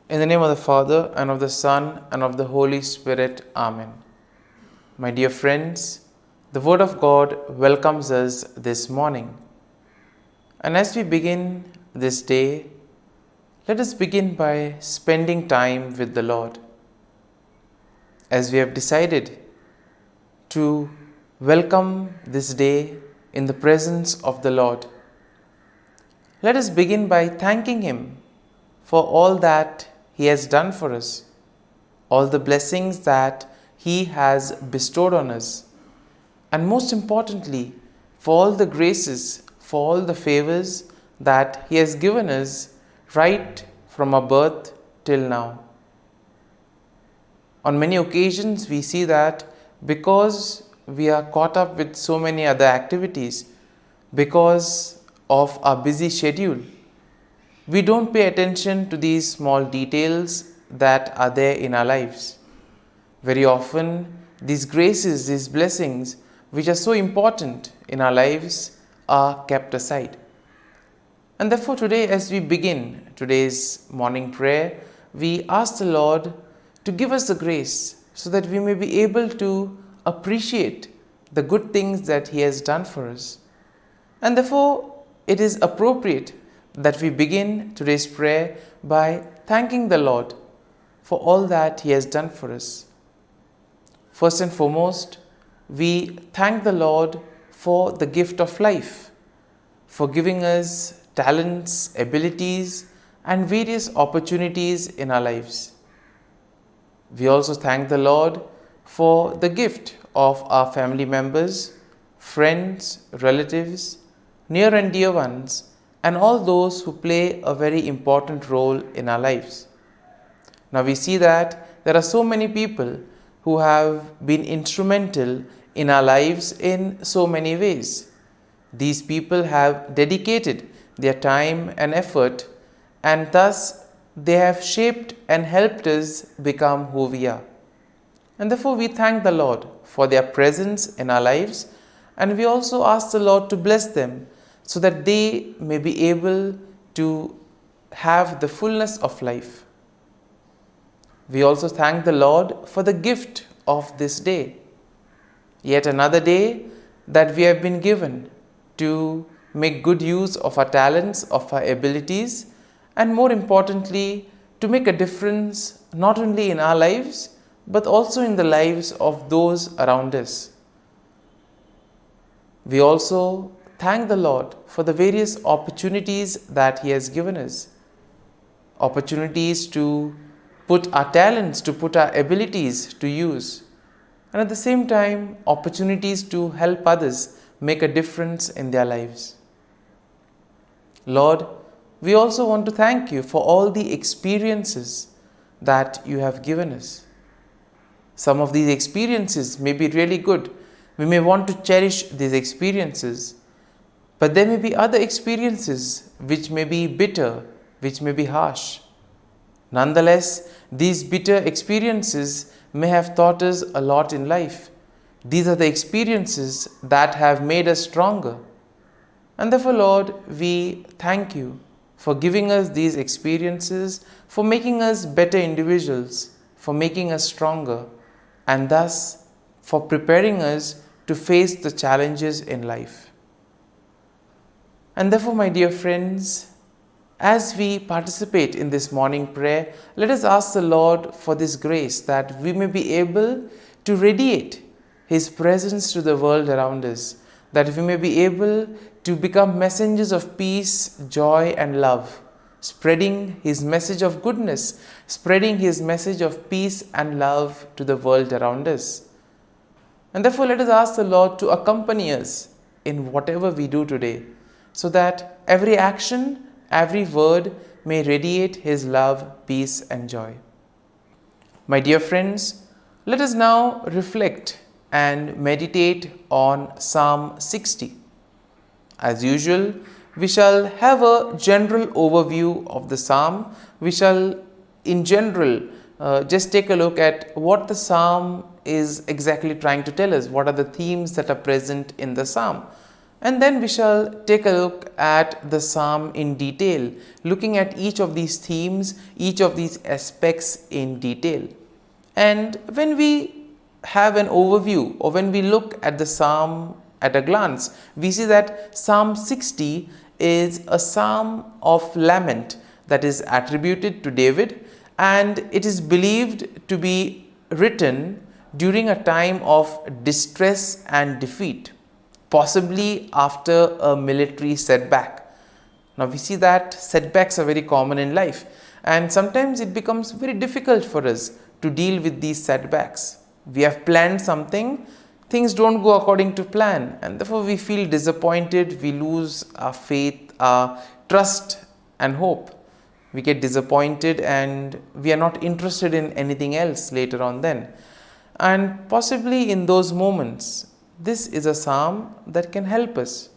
In the name of the Father, and of the Son, and of the Holy Spirit. Amen. My dear friends, the Word of God welcomes us this morning. And as we begin this day, let us begin by spending time with the Lord. As we have decided to welcome this day in the presence of the Lord, let us begin by thanking Him for all that He has done for us, all the blessings that He has bestowed on us, and most importantly, for all the graces, for all the favors that He has given us right from our birth till now. On many occasions, we see that because we are caught up with so many other activities, because of our busy schedule, we don't pay attention to these small details that are there in our lives. Very often, these graces, these blessings, which are so important in our lives, are kept aside. And therefore, today, as we begin today's morning prayer, we ask the Lord to give us the grace so that we may be able to appreciate the good things that He has done for us. And therefore, it is appropriate that we begin today's prayer by thanking the Lord for all that He has done for us. First and foremost, we thank the Lord for the gift of life, for giving us talents, abilities, and various opportunities in our lives. We also thank the Lord for the gift of our family members, friends, relatives, near and dear ones, and all those who play a very important role in our lives. Now we see that there are so many people who have been instrumental in our lives in so many ways. These people have dedicated their time and effort, and thus they have shaped and helped us become who we are. And therefore we thank the Lord for their presence in our lives, and we also ask the Lord to bless them so that they may be able to have the fullness of life. We also thank the Lord for the gift of this day, yet another day that we have been given to make good use of our talents, of our abilities, and more importantly, to make a difference not only in our lives, but also in the lives of those around us. We also thank the Lord for the various opportunities that He has given us. Opportunities to put our talents, to put our abilities to use. And at the same time, opportunities to help others make a difference in their lives. Lord, we also want to thank You for all the experiences that You have given us. Some of these experiences may be really good. We may want to cherish these experiences. But there may be other experiences which may be bitter, which may be harsh. Nonetheless, these bitter experiences may have taught us a lot in life. These are the experiences that have made us stronger. And therefore, Lord, we thank You for giving us these experiences, for making us better individuals, for making us stronger, and thus for preparing us to face the challenges in life. And therefore, my dear friends, as we participate in this morning prayer, let us ask the Lord for this grace that we may be able to radiate His presence to the world around us, that we may be able to become messengers of peace, joy, and love, spreading His message of goodness, spreading His message of peace and love to the world around us. And therefore, let us ask the Lord to accompany us in whatever we do today, so that every action, every word may radiate His love, peace, and joy. My dear friends, let us now reflect and meditate on Psalm 60. As usual, we shall have a general overview of the psalm. We shall, in general, just take a look at what the psalm is exactly trying to tell us. What are the themes that are present in the psalm? And then we shall take a look at the psalm in detail, looking at each of these themes, each of these aspects in detail. And when we have an overview, or when we look at the psalm at a glance, we see that Psalm 60 is a psalm of lament that is attributed to David, and it is believed to be written during a time of distress and defeat, possibly after a military setback. Now we see that setbacks are very common in life, and sometimes it becomes very difficult for us to deal with these setbacks. We have planned something, things don't go according to plan, and therefore we feel disappointed, we lose our faith, our trust and hope. We get disappointed and we are not interested in anything else later on then. And possibly in those moments, this is a psalm that can help us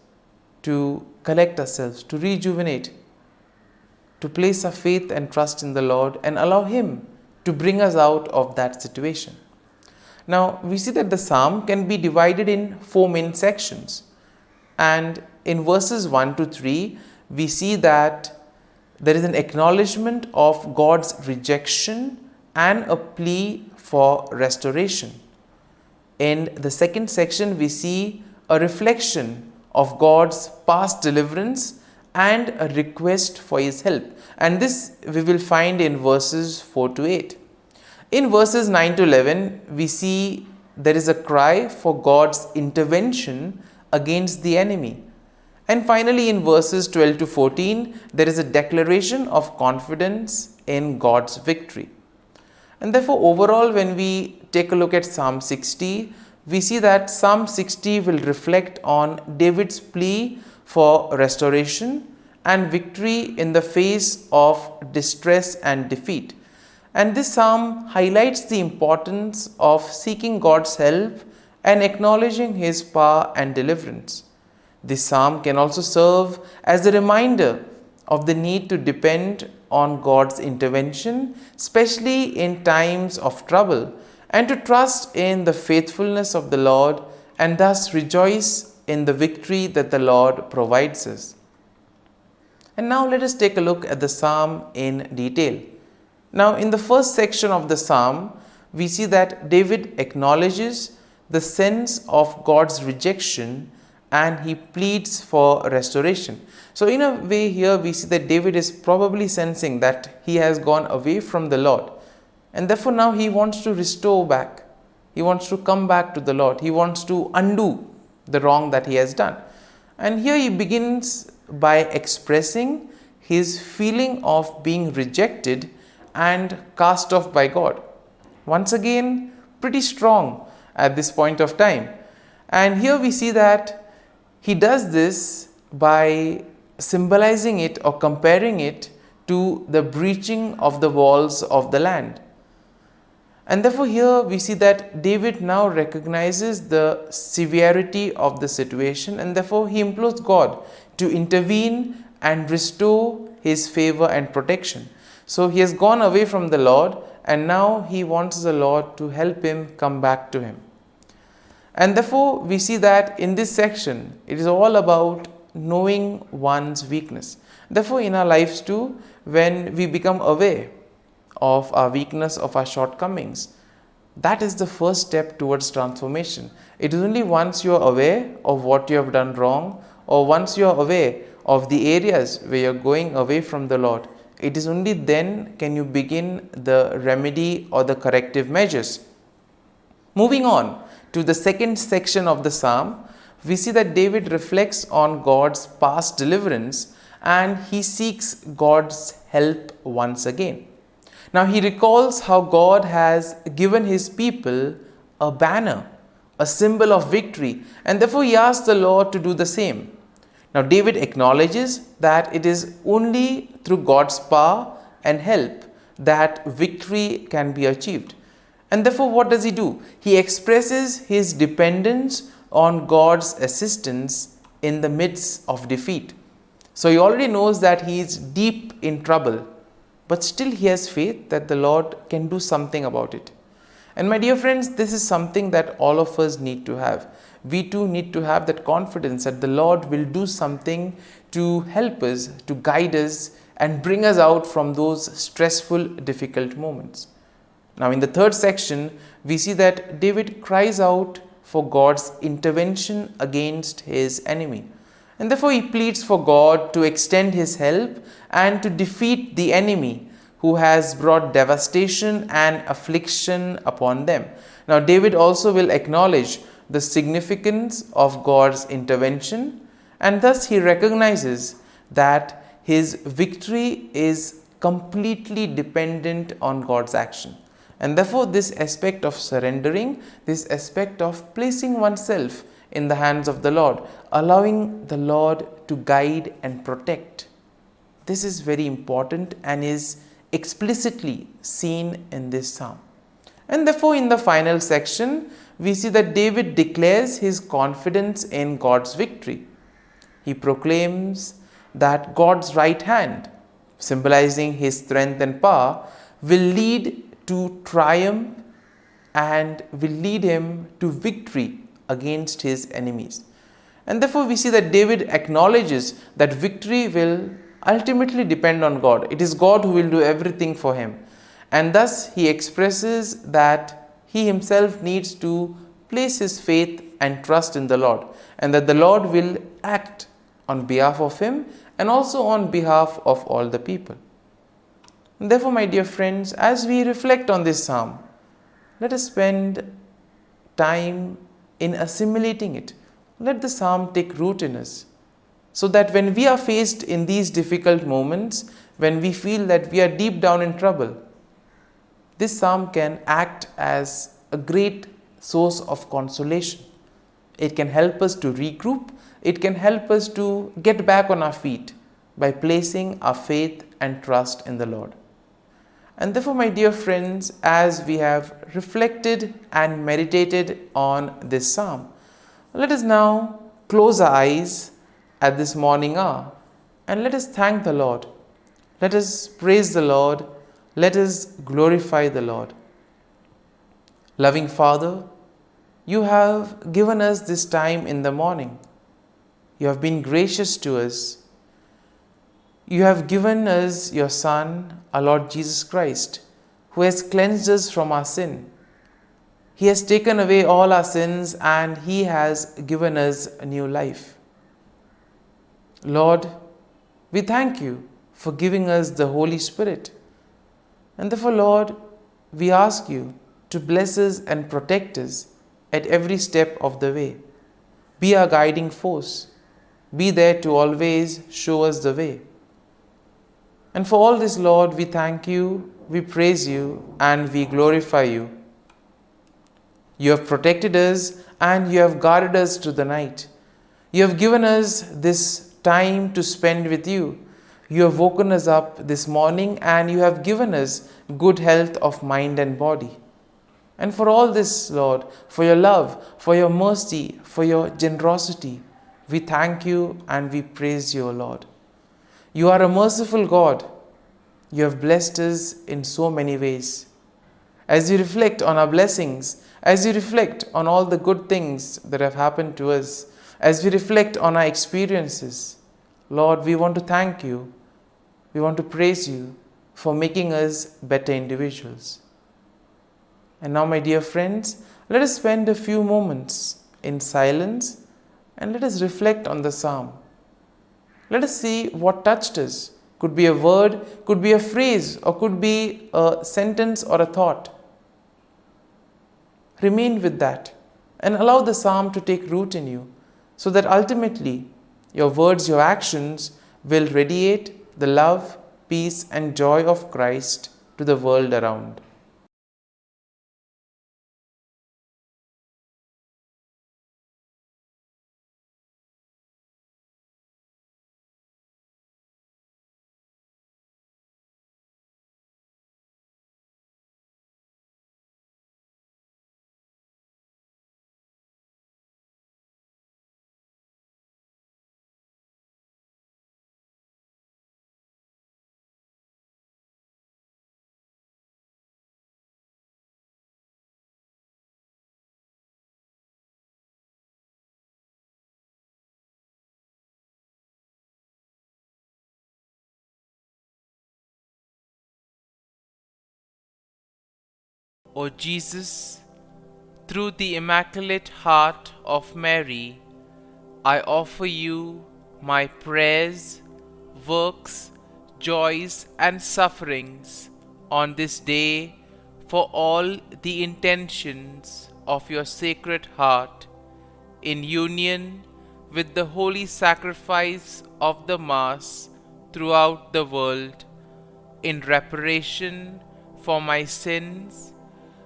to collect ourselves, to rejuvenate, to place our faith and trust in the Lord and allow Him to bring us out of that situation. Now, we see that the psalm can be divided in 4 main sections. And in verses 1 to 3, we see that there is an acknowledgement of God's rejection and a plea for restoration. In the second section, we see a reflection of God's past deliverance and a request for His help. And this we will find in verses 4 to 8. In verses 9 to 11, we see there is a cry for God's intervention against the enemy. And finally, in verses 12 to 14, there is a declaration of confidence in God's victory. And therefore, overall, when we take a look at Psalm 60, we see that Psalm 60 will reflect on David's plea for restoration and victory in the face of distress and defeat. And this psalm highlights the importance of seeking God's help and acknowledging His power and deliverance. This psalm can also serve as a reminder of the need to depend on God's intervention, especially in times of trouble, and to trust in the faithfulness of the Lord and thus rejoice in the victory that the Lord provides us. And now let us take a look at the psalm in detail. Now, in the first section of the psalm, we see that David acknowledges the sense of God's rejection and he pleads for restoration. So in a way here we see that David is probably sensing that he has gone away from the Lord, and therefore now he wants to restore back. He wants to come back to the Lord. He wants to undo the wrong that he has done. And here he begins by expressing his feeling of being rejected and cast off by God. Once again, pretty strong at this point of time. And here we see that he does this by symbolizing it or comparing it to the breaching of the walls of the land. And therefore here we see that David now recognizes the severity of the situation, and therefore he implores God to intervene and restore his favor and protection. So he has gone away from the Lord, and now he wants the Lord to help him come back to him. And therefore we see that in this section it is all about knowing one's weakness. Therefore in our lives too, when we become aware of our weakness, of our shortcomings, that is the first step towards transformation. It is only once you are aware of what you have done wrong, or once you are aware of the areas where you are going away from the Lord, it is only then can you begin the remedy or the corrective measures. Moving on to the second section of the psalm, we see that David reflects on God's past deliverance and he seeks God's help once again. Now he recalls how God has given his people a banner, a symbol of victory, and therefore he asks the Lord to do the same. Now David acknowledges that it is only through God's power and help that victory can be achieved. And therefore what does he do? He expresses his dependence on God's assistance in the midst of defeat. So he already knows that he is deep in trouble, but still he has faith that the Lord can do something about it. And my dear friends, this is something that all of us need to have. We too need to have that confidence that the Lord will do something to help us, to guide us, and bring us out from those stressful, difficult moments. Now, in the third section, we see that David cries out for God's intervention against his enemy. And therefore, he pleads for God to extend his help and to defeat the enemy who has brought devastation and affliction upon them. Now, David also will acknowledge the significance of God's intervention, and thus he recognizes that his victory is completely dependent on God's action. And therefore, this aspect of surrendering, this aspect of placing oneself in the hands of the Lord, allowing the Lord to guide and protect, this is very important and is explicitly seen in this psalm. And therefore, in the final section, we see that David declares his confidence in God's victory. He proclaims that God's right hand, symbolizing his strength and power, will lead to triumph and will lead him to victory against his enemies. And therefore, we see that David acknowledges that victory will ultimately depend on God. It is God who will do everything for him. And thus, he expresses that he himself needs to place his faith and trust in the Lord, and that the Lord will act on behalf of him and also on behalf of all the people. And therefore, my dear friends, as we reflect on this psalm, let us spend time in assimilating it. Let the psalm take root in us, so that when we are faced in these difficult moments, when we feel that we are deep down in trouble, this psalm can act as a great source of consolation. It can help us to regroup. It can help us to get back on our feet by placing our faith and trust in the Lord. And therefore, my dear friends, as we have reflected and meditated on this psalm, let us now close our eyes at this morning hour and let us thank the Lord. Let us praise the Lord. Let us glorify the Lord. Loving Father, you have given us this time in the morning. You have been gracious to us. You have given us your Son, our Lord Jesus Christ, who has cleansed us from our sin. He has taken away all our sins and He has given us a new life. Lord, we thank you for giving us the Holy Spirit. And therefore, Lord, we ask you to bless us and protect us at every step of the way. Be our guiding force. Be there to always show us the way. And for all this, Lord, we thank you, we praise you, and we glorify you. You have protected us and you have guarded us through the night. You have given us this time to spend with you. You have woken us up this morning and you have given us good health of mind and body. And for all this, Lord, for your love, for your mercy, for your generosity, we thank you and we praise you, Lord. You are a merciful God. You have blessed us in so many ways. As we reflect on our blessings, as we reflect on all the good things that have happened to us, as we reflect on our experiences, Lord, we want to thank you. We want to praise you for making us better individuals. And now, my dear friends, let us spend a few moments in silence and let us reflect on the psalm. Let us see what touched us. Could be a word, could be a phrase, or could be a sentence or a thought. Remain with that and allow the psalm to take root in you, so that ultimately your words, your actions will radiate the love, peace, and joy of Christ to the world around. O Jesus, through the Immaculate Heart of Mary, I offer you my prayers, works, joys, and sufferings on this day for all the intentions of your Sacred Heart, in union with the holy sacrifice of the Mass throughout the world, in reparation for my sins,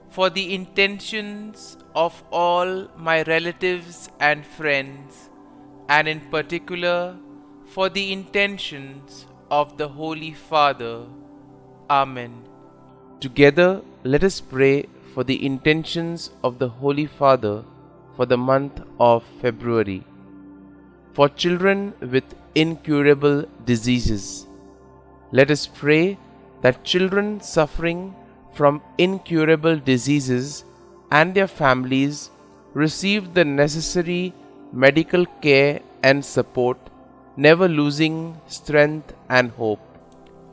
for the intentions of all my relatives and friends, and in particular for the intentions of the Holy Father. Amen. Together, let us pray for the intentions of the Holy Father for the month of February. For children with incurable diseases, let us pray that children suffering from incurable diseases and their families receive the necessary medical care and support, never losing strength and hope.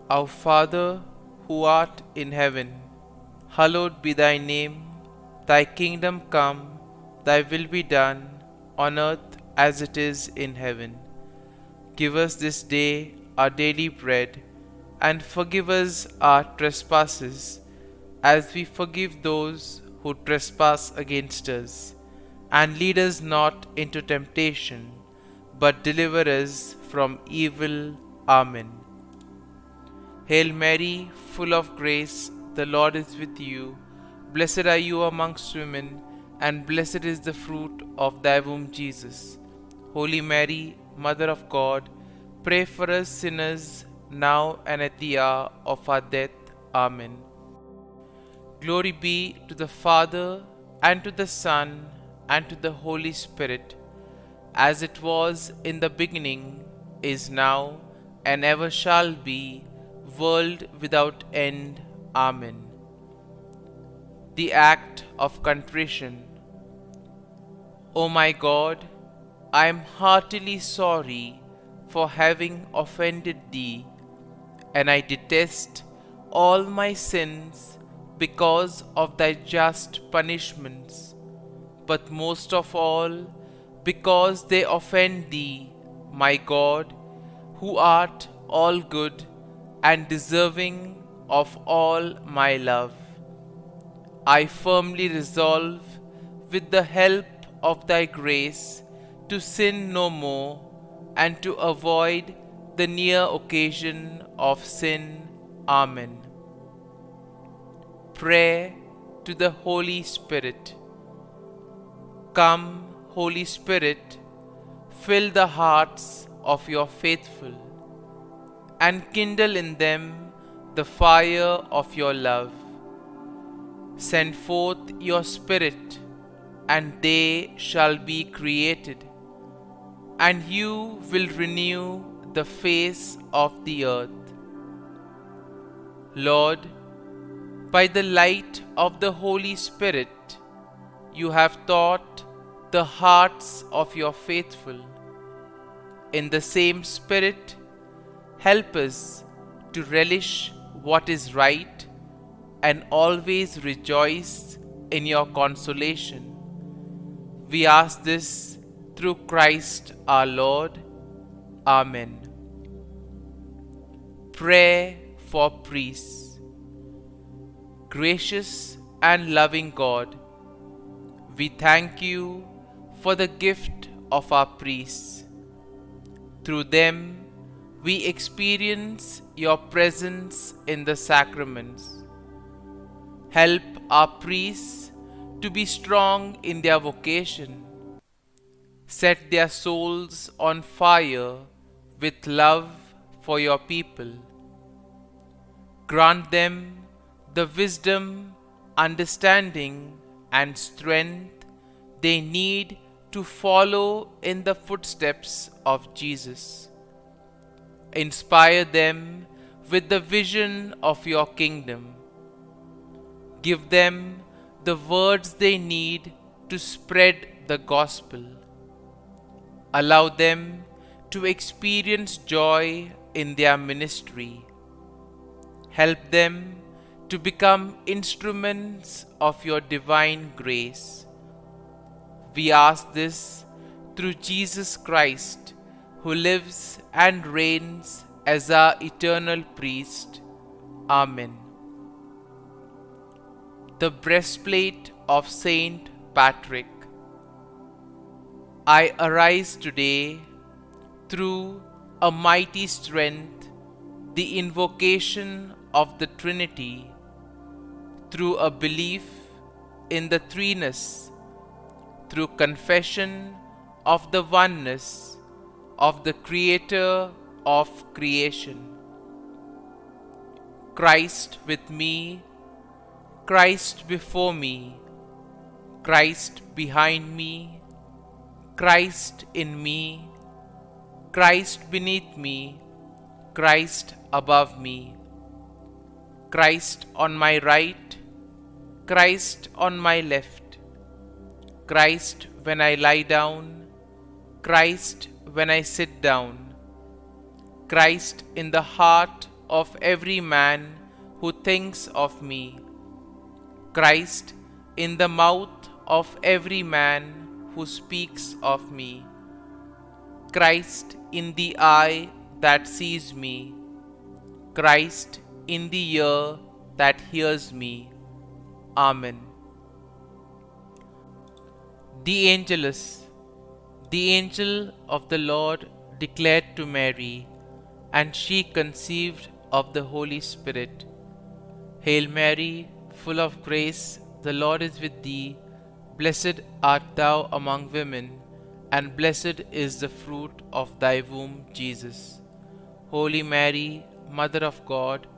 Our Father, who art in heaven, hallowed be thy name. Thy kingdom come, thy will be done, on earth as it is in heaven. Give us this day our daily bread, and forgive us our trespasses, as we forgive those who trespass against us. And lead us not into temptation, but deliver us from evil. Amen. Hail Mary, full of grace, the Lord is with you. Blessed are you amongst women, and blessed is the fruit of thy womb, Jesus. Holy Mary, Mother of God, pray for us sinners, now and at the hour of our death. Amen. Glory be to the Father, and to the Son, and to the Holy Spirit, as it was in the beginning, is now, and ever shall be, world without end. Amen. The Act of Contrition. O my God, I am heartily sorry for having offended Thee, and I detest all my sins because of Thy just punishments, but most of all because they offend Thee, my God, who art all good and deserving of all my love. I firmly resolve, with the help of Thy grace, to sin no more, and to avoid the near occasion of sin. Amen. Prayer to the Holy Spirit. Come, Holy Spirit, fill the hearts of your faithful, and kindle in them the fire of your love. Send forth your Spirit, and they shall be created, and you will renew the face of the earth. Lord, by the light of the Holy Spirit, you have taught the hearts of your faithful. In the same Spirit, help us to relish what is right and always rejoice in your consolation. We ask this through Christ our Lord. Amen. Prayer for priests. Gracious and loving God, we thank you for the gift of our priests. Through them, we experience your presence in the sacraments. Help our priests to be strong in their vocation. Set their souls on fire with love for your people. Grant them the wisdom, understanding, and strength they need to follow in the footsteps of Jesus. Inspire them with the vision of your kingdom. Give them the words they need to spread the gospel. Allow them to experience joy in their ministry. Help them to become instruments of your divine grace. We ask this through Jesus Christ, who lives and reigns as our eternal priest. Amen. The breastplate of Saint Patrick. I arise today through a mighty strength, the invocation of the Trinity, through a belief in the threeness, through confession of the oneness of the Creator of creation. Christ with me, Christ before me, Christ behind me, Christ in me, Christ beneath me, Christ above me, Christ on my right, Christ on my left, Christ when I lie down, Christ when I sit down, Christ in the heart of every man who thinks of me, Christ in the mouth of every man who speaks of me, Christ in the eye that sees me, Christ in the ear that hears me. Amen. The Angelus. The angel of the Lord declared to Mary, and she conceived of the Holy Spirit. Hail Mary, full of grace, the Lord is with thee. Blessed art thou among women, and blessed is the fruit of thy womb, Jesus. Holy Mary, Mother of God,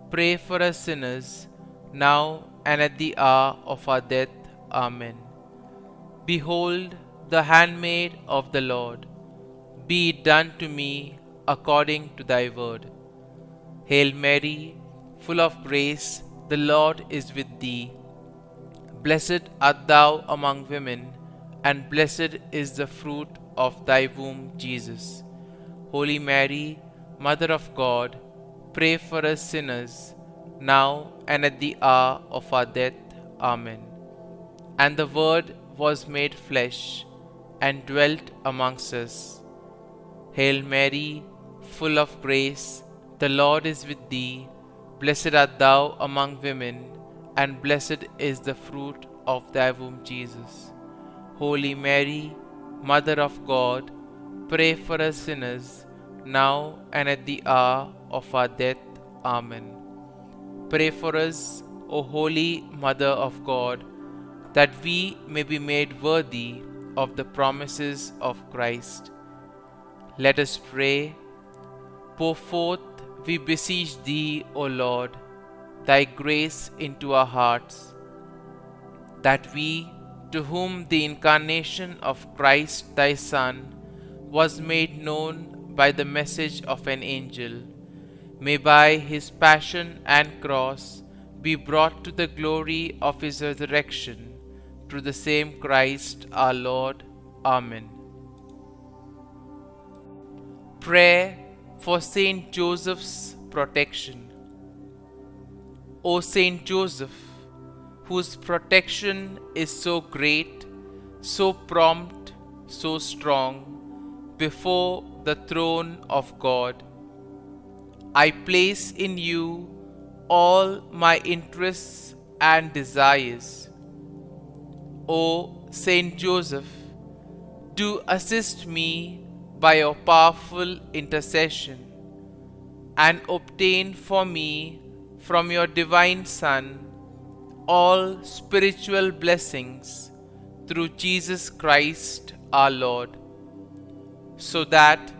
pray for us sinners, now and at the hour of our death. Amen. Behold, the handmaid of the Lord, be it done to me according to thy word. Hail Mary, full of grace, the Lord is with thee. Blessed art thou among women, and blessed is the fruit of thy womb, Jesus. Holy Mary, Mother of God, pray for us sinners, now and at the hour of our death. Amen. And the Word was made flesh, and dwelt amongst us. Hail Mary, full of grace, the Lord is with thee. Blessed art thou among women, and blessed is the fruit of thy womb, Jesus. Holy Mary, Mother of God, pray for us sinners, now and at the hour of our death. Amen. Pray for us, O Holy Mother of God, that we may be made worthy of the promises of Christ. Let us pray. Pour forth, we beseech thee, O Lord, thy grace into our hearts, that we, to whom the incarnation of Christ thy Son was made known by the message of an angel, may by his passion and cross be brought to the glory of his resurrection, through the same Christ our Lord. Amen. Prayer for Saint Joseph's protection. O Saint Joseph, whose protection is so great, so prompt, so strong, before the throne of God, I place in you all my interests and desires. O Saint Joseph, do assist me by your powerful intercession, and obtain for me from your divine Son all spiritual blessings through Jesus Christ our Lord, so that,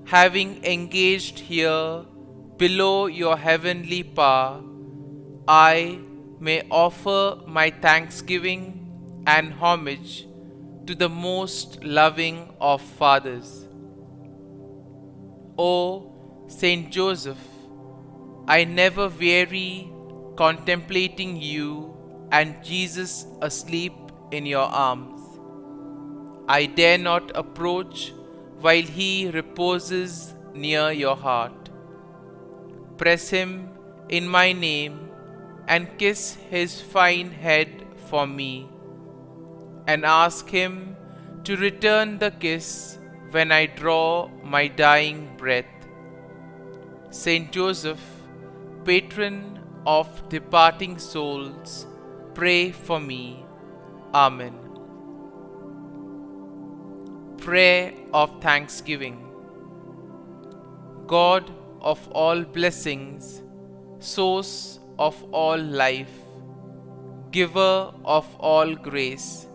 having engaged here below your heavenly power, I may offer my thanksgiving and homage to the most loving of fathers. O Saint Joseph, I never weary contemplating you and Jesus asleep in your arms. I dare not approach while he reposes near your heart. Press him in my name, and kiss his fine head for me, and ask him to return the kiss when I draw my dying breath. Saint Joseph, patron of departing souls, pray for me. Amen. Prayer of Thanksgiving. God of all blessings, source of all life, giver of all grace,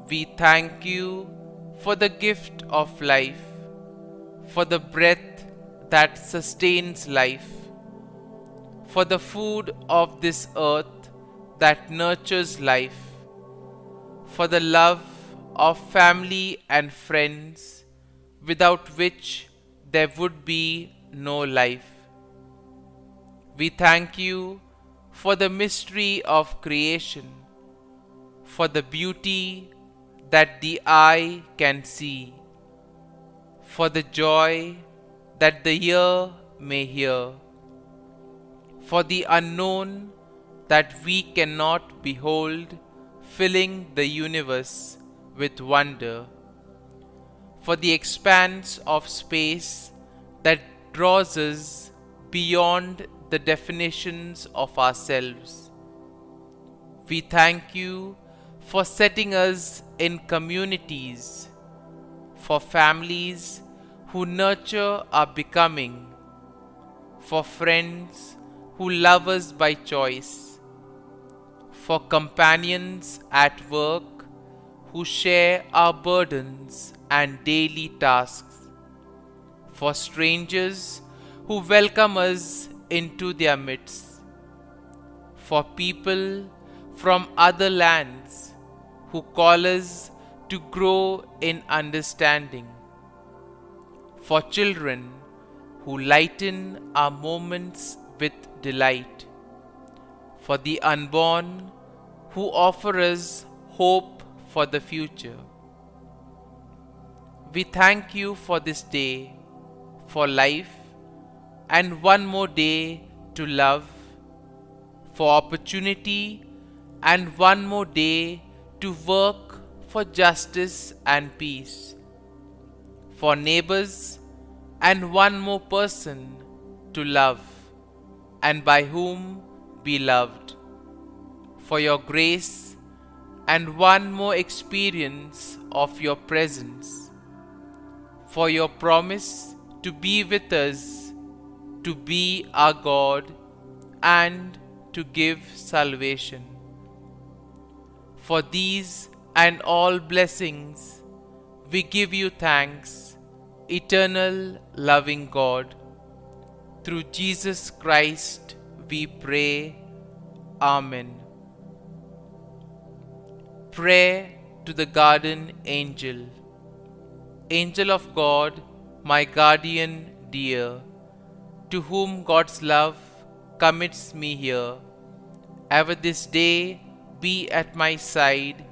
we thank you for the gift of life, for the breath that sustains life, for the food of this earth that nurtures life, for the love of family and friends, without which there would be no life. We thank you for the mystery of creation, for the beauty that the eye can see, for the joy that the ear may hear, for the unknown that we cannot behold, filling the universe with wonder, for the expanse of space that draws us beyond the definitions of ourselves. We thank you for setting us in communities, for families who nurture our becoming, for friends who love us by choice, for companions at work who share our burdens and daily tasks, for strangers who welcome us into their midst, for people from other lands who call us to grow in understanding, for children who lighten our moments with delight, for the unborn who offer us hope for the future. We thank you for this day, for life, and one more day to love, for opportunity, and one more day to work for justice and peace, for neighbors, and one more person to love, and by whom be loved, for your grace, and one more experience of your presence, for your promise to be with us, to be our God, and to give salvation. For these and all blessings, we give you thanks, eternal loving God. Through Jesus Christ we pray. Amen. Prayer to the Guardian Angel. Angel of God, my guardian dear, to whom God's love commits me here, ever this day be at my side,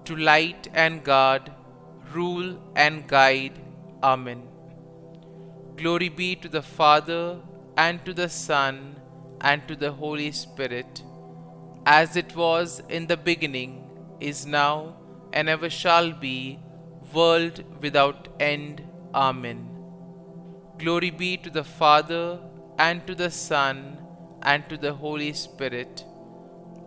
to light and guard, rule and guide. Amen. Glory be to the Father, and to the Son, and to the Holy Spirit, as it was in the beginning, is now, and ever shall be, world without end. Amen. Glory be to the Father, and to the Son, and to the Holy Spirit,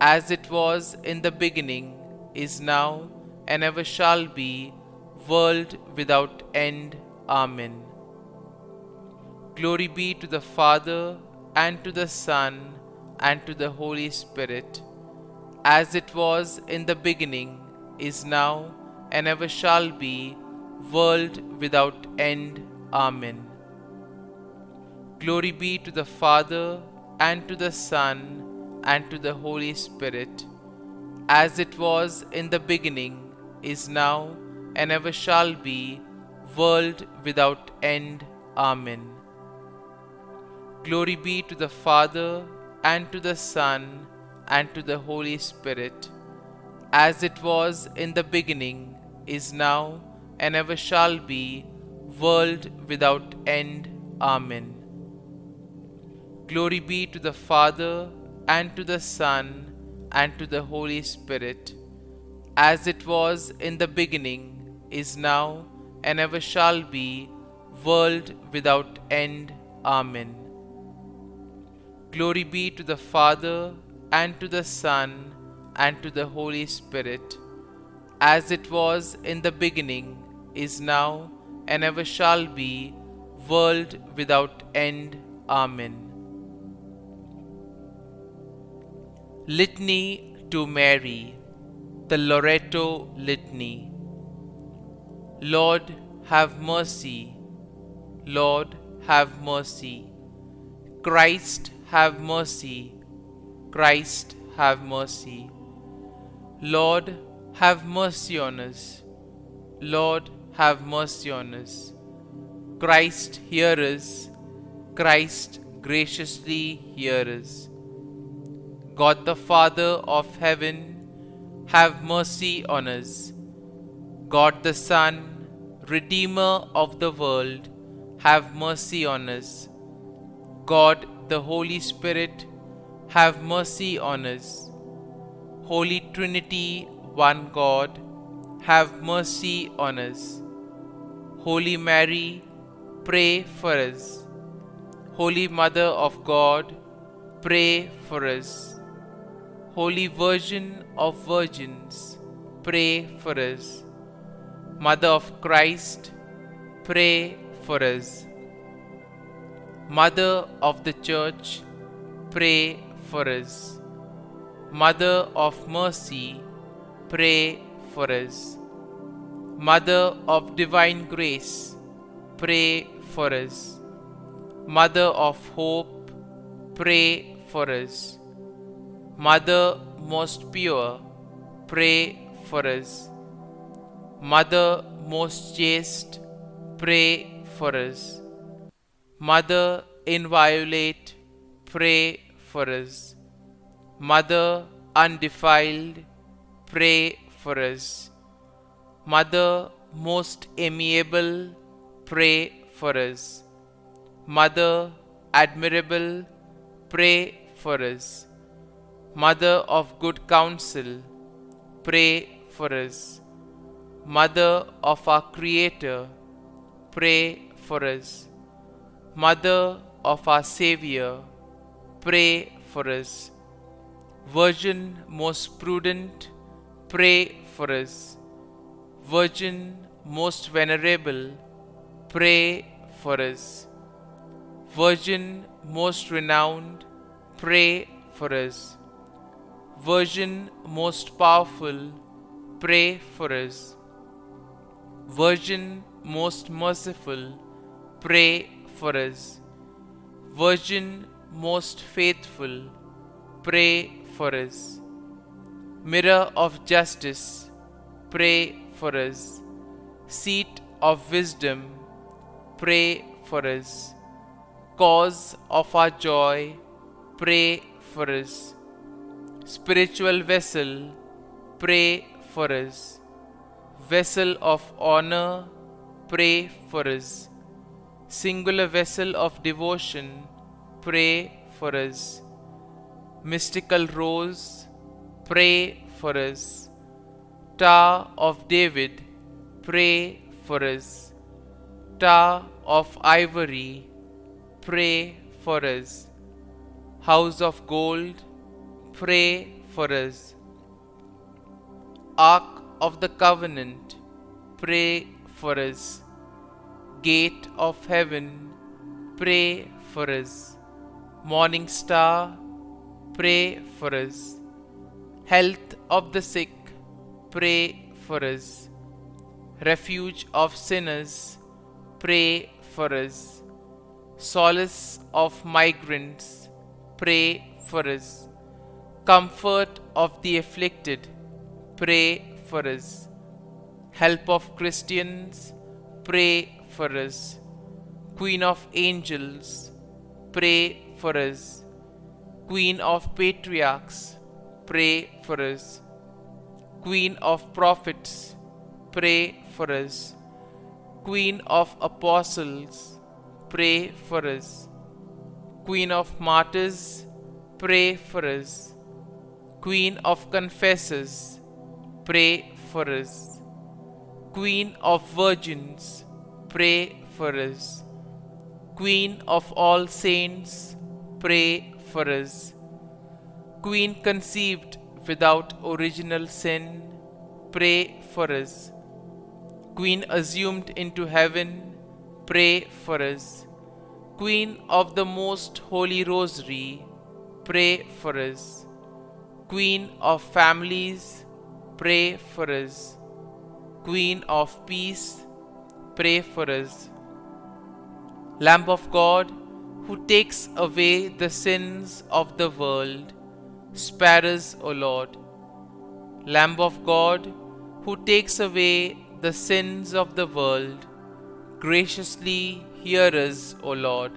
as it was in the beginning, is now, and ever shall be, world without end. Amen. Glory be to the Father, and to the Son, and to the Holy Spirit, as it was in the beginning, is now, and ever shall be, world without end. Amen. Glory be to the Father, and to the Son, and to the Holy Spirit, as it was in the beginning, is now, and ever shall be, world without end. Amen. Glory be to the Father, and to the Son, and to the Holy Spirit, as it was in the beginning, is now, and ever shall be, world without end. Amen. Glory be to the Father, and to the Son, and to the Holy Spirit, as it was in the beginning, is now, and ever shall be, world without end. Amen. Glory be to the Father, and to the Son, and to the Holy Spirit, as it was in the beginning, is now, and ever shall be, world without end. Amen. Litany to Mary, the Loreto Litany. Lord, have mercy. Lord, have mercy. Christ, have mercy. Christ, have mercy. Lord, have mercy on us. Lord, have mercy on us. Christ, hear us. Christ, graciously hear us. God the Father of heaven, have mercy on us. God the Son, Redeemer of the world, have mercy on us. God the Holy Spirit, have mercy on us. Holy Trinity, one God, have mercy on us. Holy Mary, pray for us. Holy Mother of God, pray for us. Holy Virgin of Virgins, pray for us. Mother of Christ, pray for us. Mother of the Church, pray for us. Mother of Mercy, pray for us. Mother of Divine Grace, pray for us. Mother of Hope, pray for us. Mother most pure, pray for us. Mother most chaste, pray for us. Mother inviolate, pray for us. Mother undefiled, pray for us. Mother most amiable, pray for us. Mother admirable, pray for us. Mother of good counsel, pray for us. Mother of our Creator, pray for us. Mother of our Savior, pray for us. Virgin most prudent, pray for us. Virgin most venerable, pray for us. Virgin most renowned, pray for us. Virgin most powerful, pray for us. Virgin most merciful, pray for us. Virgin most faithful, pray for us. Mirror of justice, pray for us. Seat of wisdom, pray for us. Cause of our joy, pray for us. Spiritual vessel, pray for us. Vessel of honor, pray for us. Singular vessel of devotion, pray for us. Mystical rose, pray for us. Tower of David, pray for us. Tower of ivory, pray for us. House of gold, pray for us. Ark of the covenant, pray for us. Gate of heaven, pray for us. Morning star, pray for us. Health of the sick, pray for us. Refuge of sinners, pray for us. Solace of migrants, pray for us. Comfort of the afflicted, pray for us. Help of Christians, pray for us. Queen of angels, pray for us. Queen of patriarchs, pray for us. Queen of prophets, pray for us. Queen of apostles, pray for us. Queen of martyrs, pray for us. Queen of Confessors, pray for us. Queen of Virgins, pray for us. Queen of all saints, pray for us. Queen conceived without original sin, pray for us. Queen assumed into heaven, pray for us. Queen of the Most Holy Rosary, pray for us. Queen of families, pray for us. Queen of peace, pray for us. Lamb of God, who takes away the sins of the world, spare us, O Lord. Lamb of God, who takes away the sins of the world, graciously hear us, O Lord.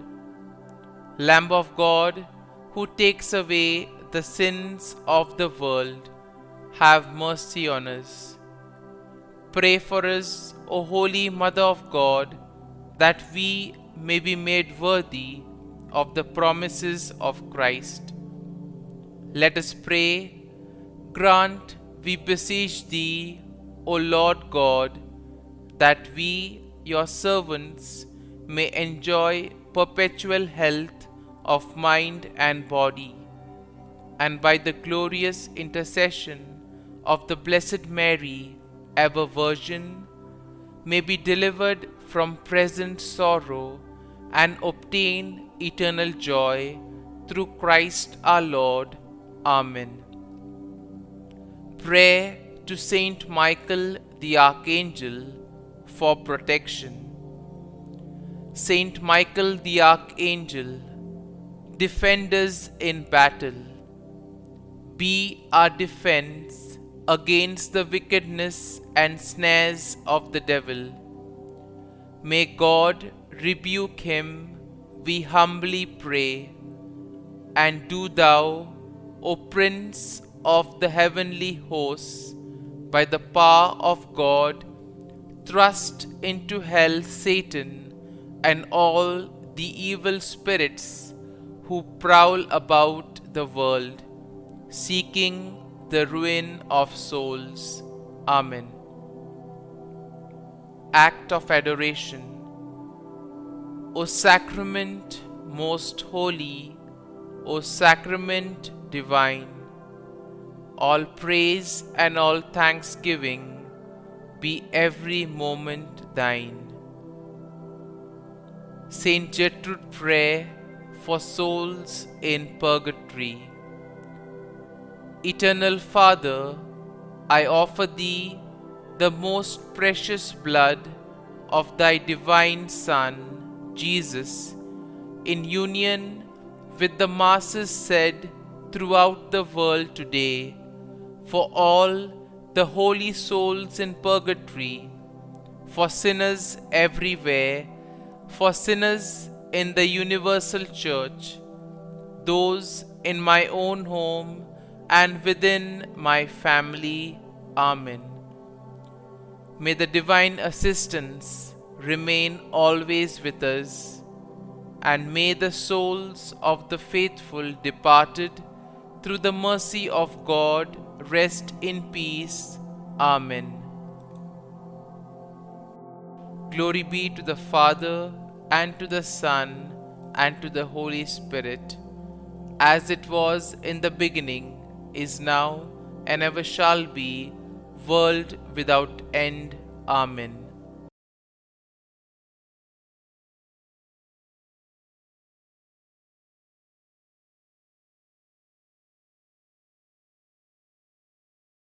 Lamb of God, who takes away the sins of the world, have mercy on us. Pray for us, O Holy Mother of God, that we may be made worthy of the promises of Christ. Let us pray. Grant, we beseech Thee, O Lord God, that we, Your servants, may enjoy perpetual health of mind and body, and by the glorious intercession of the Blessed Mary, ever Virgin, may be delivered from present sorrow and obtain eternal joy through Christ our Lord. Amen. Prayer to Saint Michael the Archangel for protection. Saint Michael the Archangel, defend us in battle. Be our defense against the wickedness and snares of the devil. May God rebuke him, we humbly pray. And do Thou, O Prince of the heavenly hosts, by the power of God, thrust into hell Satan and all the evil spirits who prowl about the world, seeking the ruin of souls. Amen. Act of Adoration. O Sacrament most holy, O Sacrament divine, all praise and all thanksgiving be every moment Thine. Saint Gertrude Prayer for souls in purgatory. Eternal Father, I offer Thee the most precious blood of Thy divine Son, Jesus, in union with the masses said throughout the world today, for all the holy souls in purgatory, for sinners everywhere, for sinners in the universal church, those in my own home and within my family. Amen. May the divine assistance remain always with us, and may the souls of the faithful departed through the mercy of God rest in peace. Amen. Glory be to the Father, and to the Son, and to the Holy Spirit, as it was in the beginning, is now, and ever shall be, world without end. Amen.